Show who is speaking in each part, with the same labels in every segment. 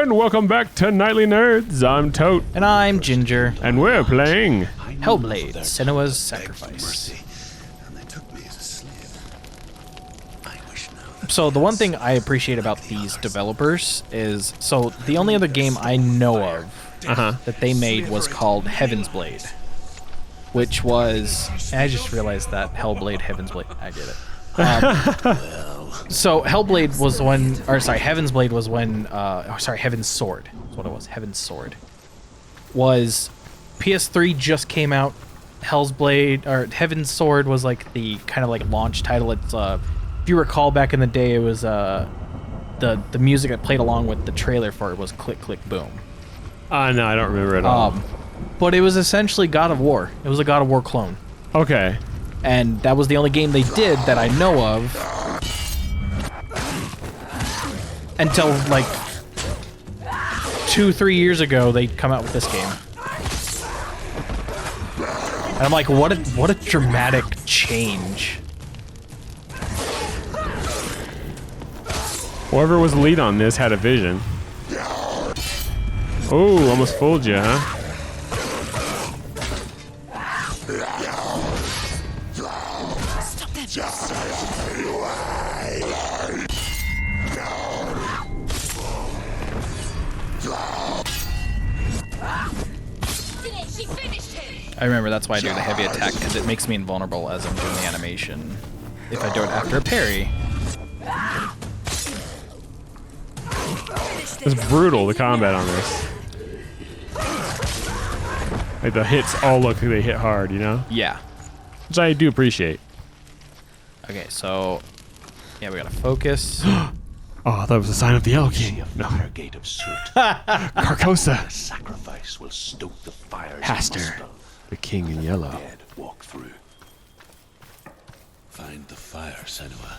Speaker 1: and welcome back to Nightly Nerds. I'm Tote.
Speaker 2: And I'm Ginger.
Speaker 1: And we're playing
Speaker 2: Hellblade, Senua's Sacrifice. So the one thing I appreciate about these developers is, so the only other game I know of that they made was called Heaven's Blade, which was, and I just realized that Hellblade, Heaven's Blade, I get it. So Hellblade was when, or sorry, Heaven's Blade was when, Heaven's Sword is what it was. Heaven's Sword was PS3 just came out. Hell's Blade or Heaven's Sword was like the kind of like launch title. It's if you recall back in the day, it was the music that played along with the trailer for it was Click Click Boom.
Speaker 1: No, I don't remember at all.
Speaker 2: But it was essentially God of War. It was a God of War clone.
Speaker 1: Okay.
Speaker 2: And that was the only game they did that I know of until like 2-3 years ago they come out with this game. And I'm like, what a dramatic change.
Speaker 1: Whoever was the lead on this had a vision. Oh, almost fooled you, huh?
Speaker 2: I remember that's why I do the heavy attack, because it makes me invulnerable as I'm doing the animation. If I do it after a parry.
Speaker 1: It's brutal, the combat on this. Like the hits all look like they hit hard, you know?
Speaker 2: Yeah.
Speaker 1: Which I do appreciate.
Speaker 2: Okay, so yeah, we gotta focus.
Speaker 1: Oh, I thought it was a sign of the Yellow King. No.
Speaker 3: Gate of Soot.
Speaker 1: Carcosa.
Speaker 3: The sacrifice will stoke the fires.
Speaker 1: Haster, the king in yellow.
Speaker 3: Dead walk through. Find the fire, Senua.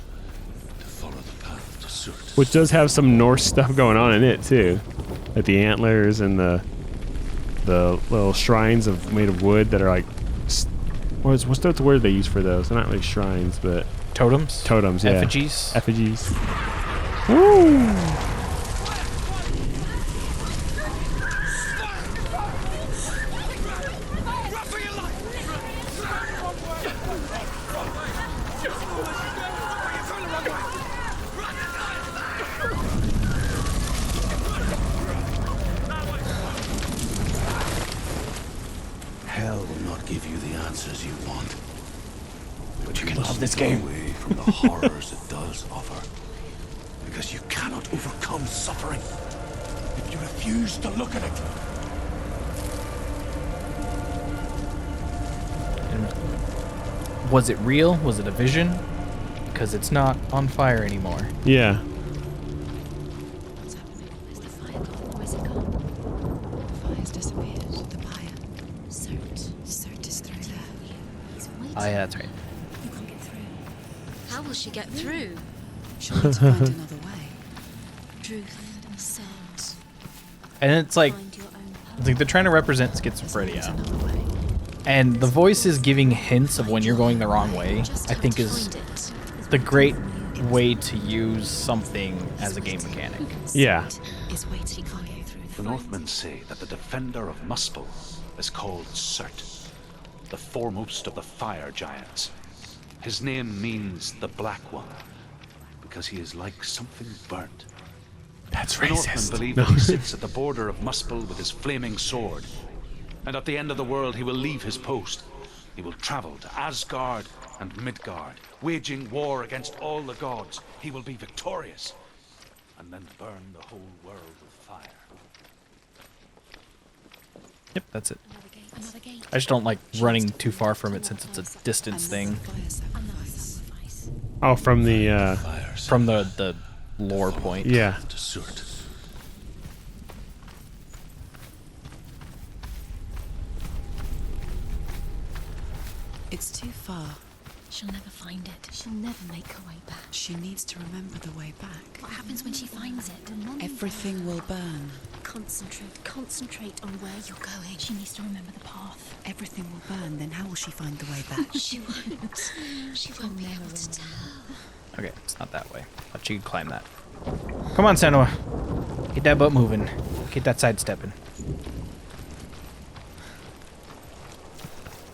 Speaker 3: To follow the path to Soot.
Speaker 1: Which does have some Norse stuff going on in it too, like the antlers and the little shrines made of wood that are like, what's the word they use for those? They're not really shrines, but
Speaker 2: Totems.
Speaker 1: totems, yeah.
Speaker 2: Effigies.
Speaker 1: Effigies. Woo!
Speaker 3: Hell will not give you the answers you want. But you
Speaker 2: can
Speaker 3: must
Speaker 2: love this
Speaker 3: look
Speaker 2: game.
Speaker 3: away from the horrors it does offer. Because you cannot overcome suffering if you refuse to look at it.
Speaker 2: And was it real? Was it a vision? Because it's not on fire anymore.
Speaker 1: Yeah.
Speaker 4: What's happening? Is the fire gone? Where's it gone? The fire's disappeared. The pyre. Cert is through there.
Speaker 5: He's waiting.
Speaker 2: Oh yeah, that's right.
Speaker 4: You can't get through.
Speaker 5: How will she get through?
Speaker 4: She'll need to find another way. Truth and sounds.
Speaker 2: And it's like,
Speaker 4: Find your own
Speaker 2: it's like they're trying to represent
Speaker 4: There's
Speaker 2: schizophrenia.
Speaker 4: another way.
Speaker 2: And the voices giving hints of when you're going the wrong way,
Speaker 4: Just
Speaker 2: I
Speaker 4: have
Speaker 2: think
Speaker 4: to
Speaker 2: is
Speaker 4: find it.
Speaker 2: the great way to use something as a game mechanic.
Speaker 1: Yeah.
Speaker 4: Is waiting for you through
Speaker 3: The Northmen say that the defender of Muspel is called Cert, the foremost of the fire giants. His name means the Black One, because he is like something burnt.
Speaker 1: That's
Speaker 3: The Northmen
Speaker 1: racist.
Speaker 3: believe that he sits at the border of Muspel with his flaming sword. And at the end of the world, he will leave his post. He will travel to Asgard and Midgard, waging war against all the gods. He will be victorious, and then burn the whole world with fire.
Speaker 2: Yep, that's it.
Speaker 4: Another gate.
Speaker 2: I just don't like running too far from it since it's a distance thing
Speaker 4: Another sacrifice.
Speaker 1: Oh, from the
Speaker 3: Fire
Speaker 2: from the lore point.
Speaker 1: yeah.
Speaker 3: to Soot.
Speaker 6: It's too far.
Speaker 4: She'll never find it. She'll never make her way back.
Speaker 6: She needs to remember the way back.
Speaker 4: What happens when she finds it?
Speaker 6: Everything will burn.
Speaker 4: Concentrate on where you're going. She needs to remember the path.
Speaker 6: Everything will burn, then how will she find the way back?
Speaker 4: She won't. She won't be able to tell.
Speaker 2: Okay, it's not that way. Thought you could climb that. Come on, Senua. Get that butt moving. Get that sidestepping.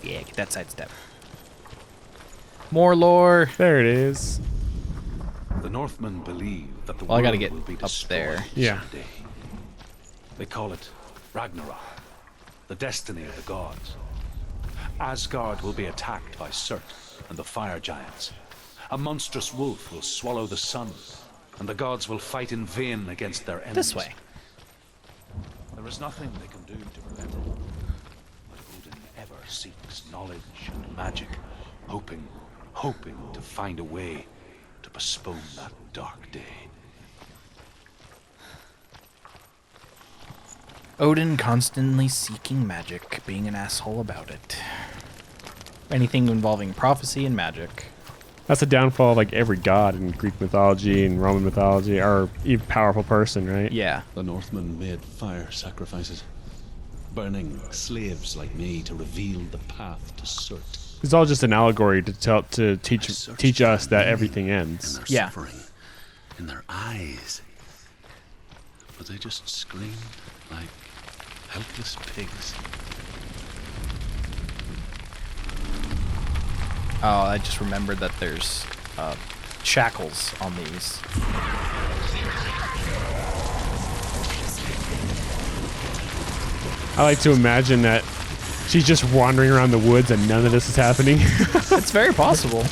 Speaker 2: Yeah, get that sidestep. More lore.
Speaker 1: There it is.
Speaker 3: The Northmen believe that the
Speaker 2: Well, I gotta
Speaker 3: world
Speaker 2: get
Speaker 3: will be
Speaker 2: up
Speaker 3: destroyed
Speaker 2: there.
Speaker 1: Yeah.
Speaker 3: someday. They call it Ragnarok, the destiny of the gods. Asgard will be attacked by Surt and the fire giants. A monstrous wolf will swallow the sun, and the gods will fight in vain against their enemies.
Speaker 2: This way.
Speaker 3: There is nothing they can do to prevent it. But Odin ever seeks knowledge and magic, hoping to find a way to postpone that dark day.
Speaker 2: Odin constantly seeking magic, being an asshole about it. Anything involving prophecy and magic.
Speaker 1: That's the downfall of like every god in Greek mythology and Roman mythology, or even powerful person, right?
Speaker 2: Yeah.
Speaker 7: The Northmen made fire sacrifices, burning slaves like me to reveal the path to Surt.
Speaker 1: It's all just an allegory to teach us that everything
Speaker 7: In
Speaker 1: ends.
Speaker 7: their
Speaker 2: Yeah.
Speaker 7: suffering, in their eyes. But they just screamed like helpless pigs.
Speaker 2: Oh, I just remembered that there's shackles on these.
Speaker 1: I like to imagine that she's just wandering around the woods and none of this is happening.
Speaker 2: It's very possible.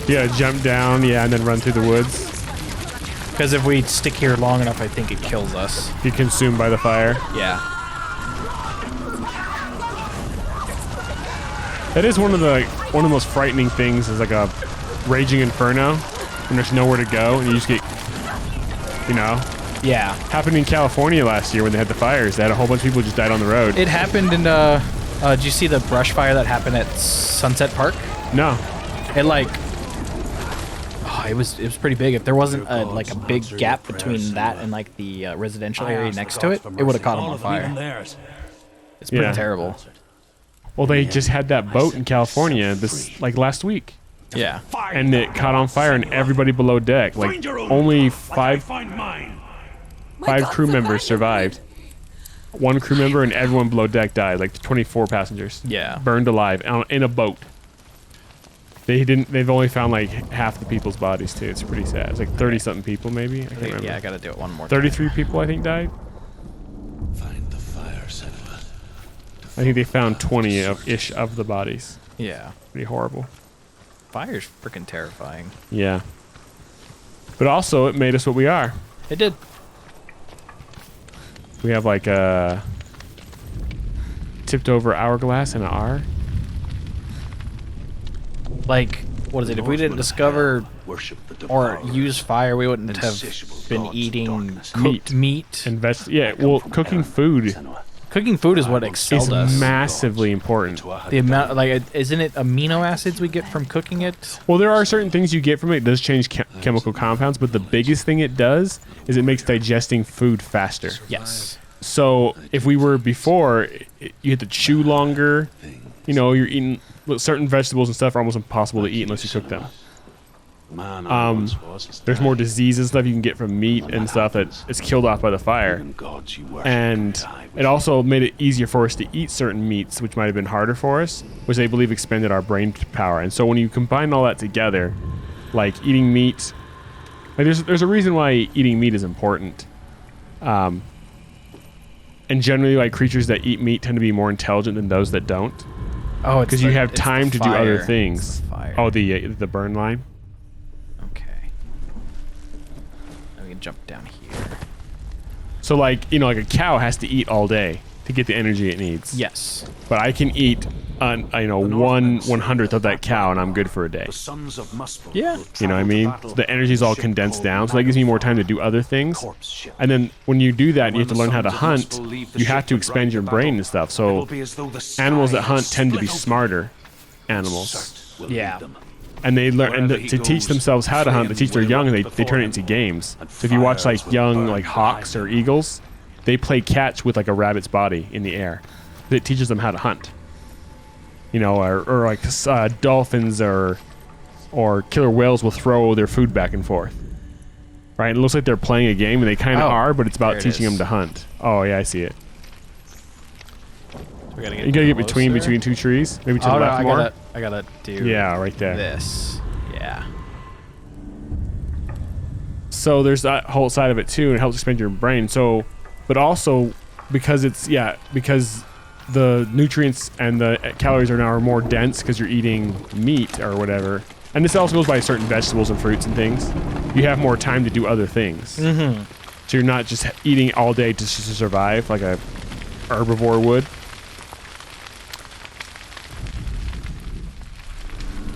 Speaker 1: Yeah, jump down, yeah, and then run through the woods.
Speaker 2: Because if we stick here long enough, I think it kills us.
Speaker 1: Be consumed by the fire.
Speaker 2: Yeah.
Speaker 1: That is one of the most frightening things is like a raging inferno when there's nowhere to go and you just get, you know.
Speaker 2: Yeah.
Speaker 1: Happened in California last year when they had the fires. They had a whole bunch of people just died on the road.
Speaker 2: It happened in, did you see the brush fire that happened at Sunset Park?
Speaker 1: No.
Speaker 2: It like, oh, it was pretty big. If there wasn't like a big gap between that and like the residential area next to it, it would have caught them on fire. It's pretty
Speaker 1: Yeah.
Speaker 2: terrible.
Speaker 1: Well, they just had that boat in California this like last week,
Speaker 2: Yeah.
Speaker 1: and it caught on fire, and everybody below deck, like only five crew members survived. One crew member and everyone below deck died, like 24 passengers.
Speaker 2: Yeah.
Speaker 1: Burned alive in a boat. They've only found like half the people's bodies too. It's pretty sad. It's like 30 something people maybe. I can't remember.
Speaker 2: Yeah, I gotta do it one more time.
Speaker 1: 33 people I think died.
Speaker 7: Find the fire, Senua.
Speaker 1: I think they found 20-ish of the bodies.
Speaker 2: Yeah.
Speaker 1: Pretty horrible.
Speaker 2: Fire's freaking terrifying.
Speaker 1: Yeah. But also, it made us what we are.
Speaker 2: It did.
Speaker 1: We have like a tipped over hourglass and an R.
Speaker 2: Like, what is it? If we didn't discover or use fire, we wouldn't have been eating cooked meat.
Speaker 1: And yeah, well, cooking food
Speaker 2: Cooking food is what
Speaker 1: is
Speaker 2: excelled us.
Speaker 1: massively important.
Speaker 2: The amount, like, isn't it amino acids we get from cooking it?
Speaker 1: Well, there are certain things you get from it. It does change chemical compounds, but the biggest thing it does is it makes digesting food faster.
Speaker 2: Yes.
Speaker 1: So if we were before, you had to chew longer. You know, you're eating certain vegetables and stuff are almost impossible to eat unless you cook them. There's more diseases and stuff you can get from meat and stuff that is killed off by the fire. And it also made it easier for us to eat certain meats, which might have been harder for us, which they believe expanded our brain power. And so when you combine all that together, like eating meat, like there's a reason why eating meat is important. And generally, like creatures that eat meat tend to be more intelligent than those that don't.
Speaker 2: Oh, it's
Speaker 1: because you have time to do other things.
Speaker 2: Fire.
Speaker 1: Oh, the burn line.
Speaker 2: Okay. Now we can jump down here.
Speaker 1: So like, you know, like a cow has to eat all day to get the energy it needs.
Speaker 2: Yes.
Speaker 1: But I can eat, you know, 1/100th of that cow and I'm good for a day.
Speaker 2: Yeah.
Speaker 1: You know what I mean? So the energy is all condensed down, so that gives me more time to do other things. And then when you do that, and you have to learn how to hunt. You have to expand your brain and stuff. So animals that hunt tend to be smarter animals.
Speaker 2: Yeah.
Speaker 1: And they learn, and to teach themselves how to hunt, they teach their young, and they turn it into games. So if you watch like young like hawks or eagles, they play catch with like a rabbit's body in the air. It teaches them how to hunt. You know, or like dolphins or killer whales will throw their food back and forth. Right? It looks like they're playing a game, and they kind of
Speaker 2: Oh,
Speaker 1: are, but it's about
Speaker 2: there it
Speaker 1: teaching them
Speaker 2: is.
Speaker 1: to hunt. Oh, yeah, I see it.
Speaker 2: We gotta get
Speaker 1: You gotta get
Speaker 2: closer.
Speaker 1: between two trees. Maybe to
Speaker 2: Oh,
Speaker 1: the
Speaker 2: no,
Speaker 1: left more.
Speaker 2: I gotta do
Speaker 1: Yeah, right there.
Speaker 2: this. Yeah.
Speaker 1: So there's that whole side of it too, and it helps expand your brain. So, but also because because the nutrients and the calories are now more dense because you're eating meat or whatever. And this also goes by certain vegetables and fruits and things. You have more time to do other things.
Speaker 2: Mm-hmm.
Speaker 1: So you're not just eating all day just to survive like a herbivore would.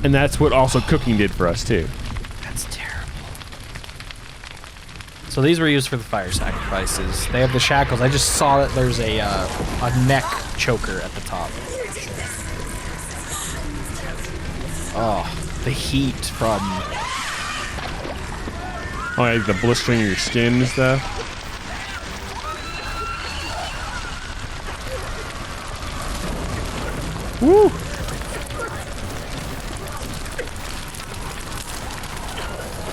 Speaker 1: And that's what also cooking did for us too.
Speaker 2: That's terrible. So these were used for the fire sacrifices. They have the shackles. I just saw that there's a neck choker at the top. Oh, the heat from...
Speaker 1: Oh, like the blistering of your skin and stuff. Woo!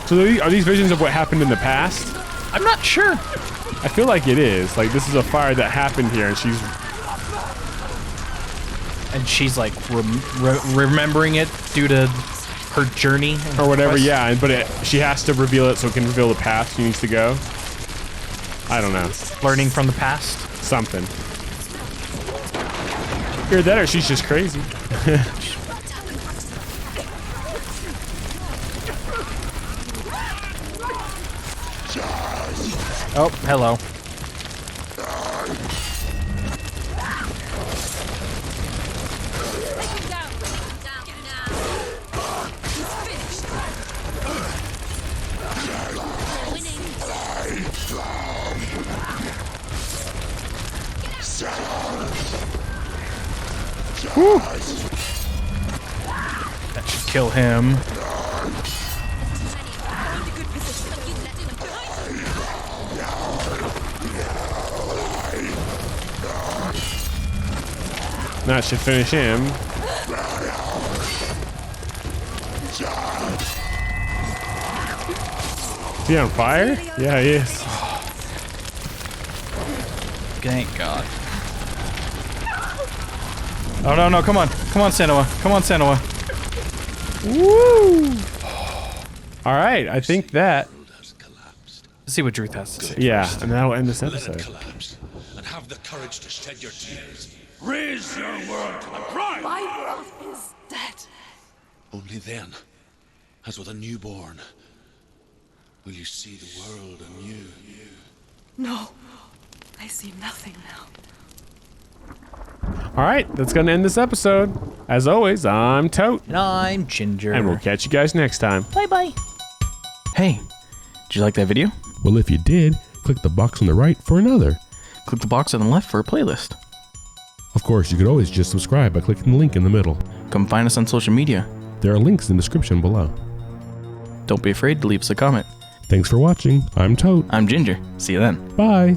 Speaker 1: So are these visions of what happened in the past?
Speaker 2: I'm not sure.
Speaker 1: I feel like it is. Like this is a fire that happened here, and she's
Speaker 2: like remembering it due to her journey
Speaker 1: or whatever.
Speaker 2: quest.
Speaker 1: Yeah, but she has to reveal it so it can reveal the path she needs to go. I don't know.
Speaker 2: Learning from the past.
Speaker 1: Something. Either that or she's just crazy.
Speaker 2: Oh, hello.
Speaker 1: Woo.
Speaker 2: That should kill him.
Speaker 1: That should finish him. Is he on fire? Yeah, he is.
Speaker 2: Thank God. Oh, no, come on. Come on, Senua. Come on, Senua.
Speaker 1: Woo! All right, I think that.
Speaker 2: Let's see what Druth has to say.
Speaker 1: Yeah,
Speaker 2: first.
Speaker 1: and that'll end this
Speaker 7: Let it
Speaker 1: episode.
Speaker 7: collapse, and have the courage to shed your tears.
Speaker 3: Raise your world to the prime!
Speaker 4: My world is dead.
Speaker 7: Only then, as with a newborn, will you see the world anew.
Speaker 4: No, I see nothing now.
Speaker 1: All right, that's gonna end this episode. As always, I'm Tote,
Speaker 2: And I'm Ginger.
Speaker 1: and we'll catch you guys next time.
Speaker 2: Bye-bye. Hey, did you like that video?
Speaker 8: Well, if you did, click the box on the right for another.
Speaker 2: Click the box on the left for a playlist.
Speaker 8: Of course, you could always just subscribe by clicking the link in the middle.
Speaker 2: Come find us on social media.
Speaker 8: There are links in the description below.
Speaker 2: Don't be afraid to leave us a comment.
Speaker 8: Thanks for watching. I'm Tote.
Speaker 2: I'm Ginger. See you then.
Speaker 8: Bye.